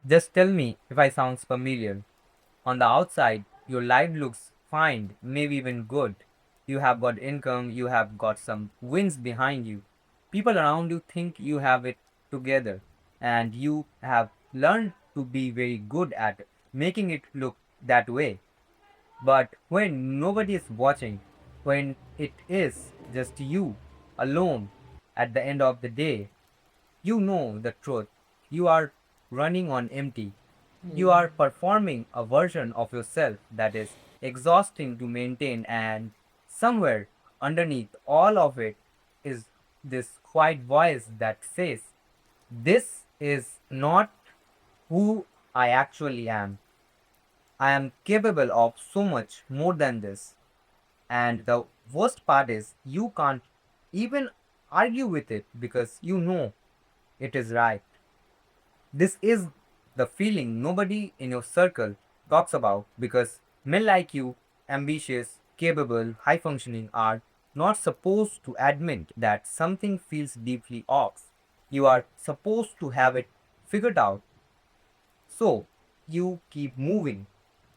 Just tell me if I sounds familiar. On the outside, your life looks fine, maybe even good. You have got income, you have got some wins behind you. People around you think you have it together, and you have learned to be very good at making it look that way. But when nobody is watching, when it is just you alone at the end of the day, you know the truth. You are running on empty. You are performing a version of yourself that is exhausting to maintain, and somewhere underneath all of it is this quiet voice that says, "This is not who I actually am. I am capable of so much more than this." And the worst part is, you can't even argue with it because you know it is right. This is the feeling nobody in your circle talks about because men like you, ambitious, capable, high functioning, are not supposed to admit that something feels deeply off. You are supposed to have it figured out. So you keep moving,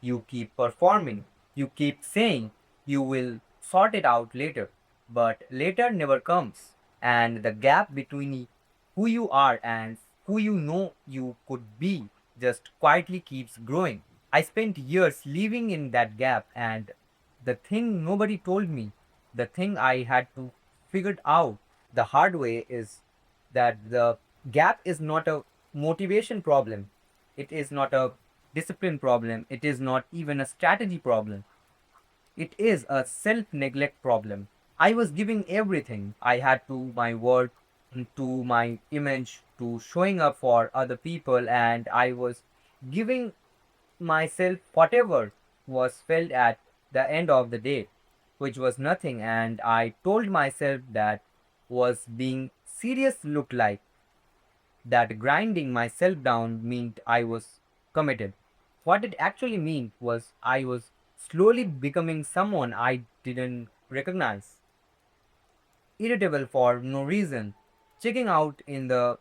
you keep performing, you keep saying you will sort it out later. But later never comes, and the gap between who you are and who you know you could be just quietly keeps growing. I spent years living in that gap, and the thing nobody told me, the thing I had to figure out the hard way, is that the gap is not a motivation problem. It is not a discipline problem. It is not even a strategy problem. It is a self neglect problem. I was giving everything I had to my work, to my image, to showing up for other people, and I was giving myself whatever was felt at the end of the day, which was nothing, and I told myself that was being serious looked like, that grinding myself down meant I was committed. What it actually meant was I was slowly becoming someone I didn't recognize, irritable for no reason, checking out in the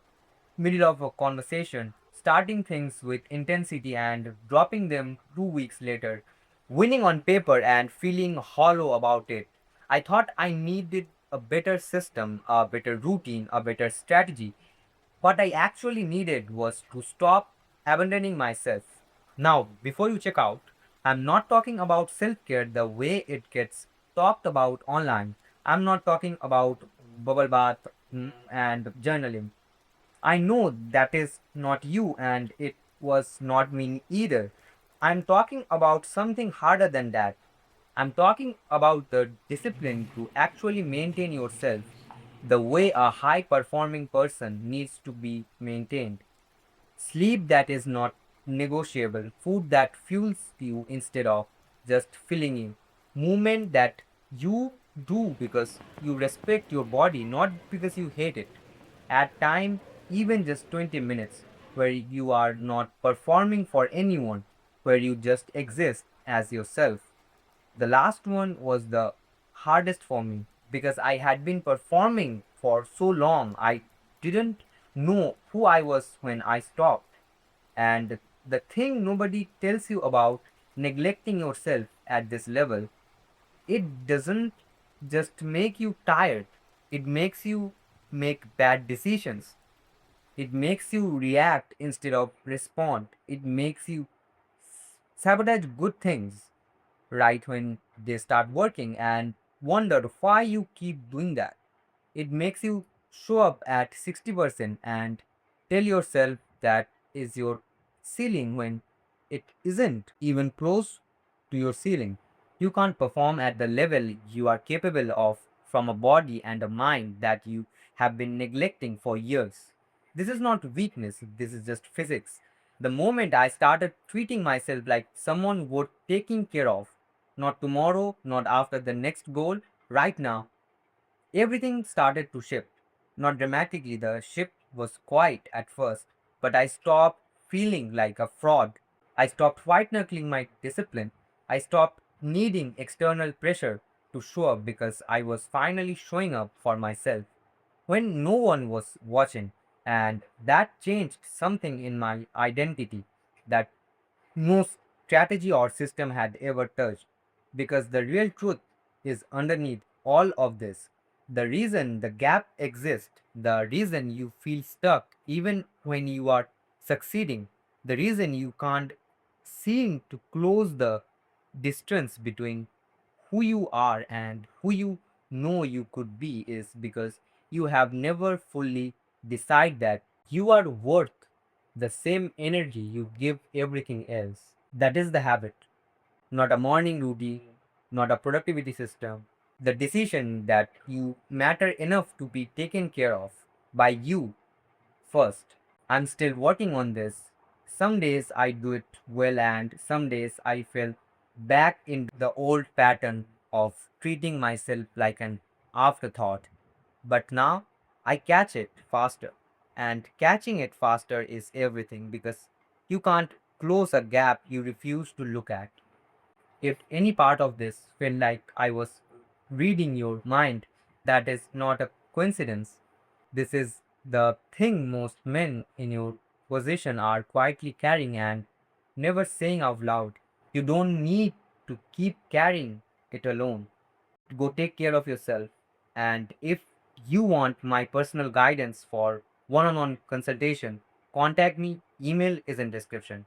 middle of a conversation, starting things with intensity and dropping them 2 weeks later, winning on paper and feeling hollow about it. I thought I needed a better system, a better routine, a better strategy. What I actually needed was to stop abandoning myself. Now, before you check out, I'm not talking about self care the way it gets talked about online. I'm not talking about bubble bath and journaling. I know that is not you, and it was not me either. I'm talking about something harder than that. I'm talking about the discipline to actually maintain yourself the way a high performing person needs to be maintained. Sleep that is not negotiable, food that fuels you instead of just filling you, movement that you do because you respect your body, not because you hate it. At time, even just 20 minutes, where you are not performing for anyone, where you just exist as yourself. The last one was the hardest for me because I had been performing for so long. I didn't know who I was when I stopped. And the thing nobody tells you about neglecting yourself at this level, it doesn't just make you tired, it makes you make bad decisions. It makes you react instead of respond. It makes you sabotage good things right when they start working and wonder why you keep doing that. It makes you show up at 60% and tell yourself that is your ceiling when it isn't even close to your ceiling. You can't perform at the level you are capable of from a body and a mind that you have been neglecting for years. This is not weakness, this is just physics. The moment I started treating myself like someone worth taking care of, not tomorrow, not after the next goal, right now, everything started to shift. Not dramatically, the shift was quiet at first, but I stopped feeling like a fraud. I stopped white knuckling my discipline. I stopped needing external pressure to show up because I was finally showing up for myself when no one was watching. And that changed something in my identity that no strategy or system had ever touched. Because the real truth is underneath all of this. The reason the gap exists, the reason you feel stuck even when you are succeeding, the reason you can't seem to close the distance between who you are and who you know you could be is because you have never fully decided that you are worth the same energy you give everything else. That is the habit, not a morning routine, not a productivity system. The decision that you matter enough to be taken care of by you first. I'm still working on this. Some days I do it well, and some days I fell back into the old pattern of treating myself like an afterthought. But now I catch it faster. And catching it faster is everything because you can't close a gap you refuse to look at. If any part of this felt like I was reading your mind, that is not a coincidence. This is the thing most men in your position are quietly carrying and never saying out loud. You don't need to keep carrying it alone. Go take care of yourself. And if you want my personal guidance for one on one consultation, contact me. Email is in description.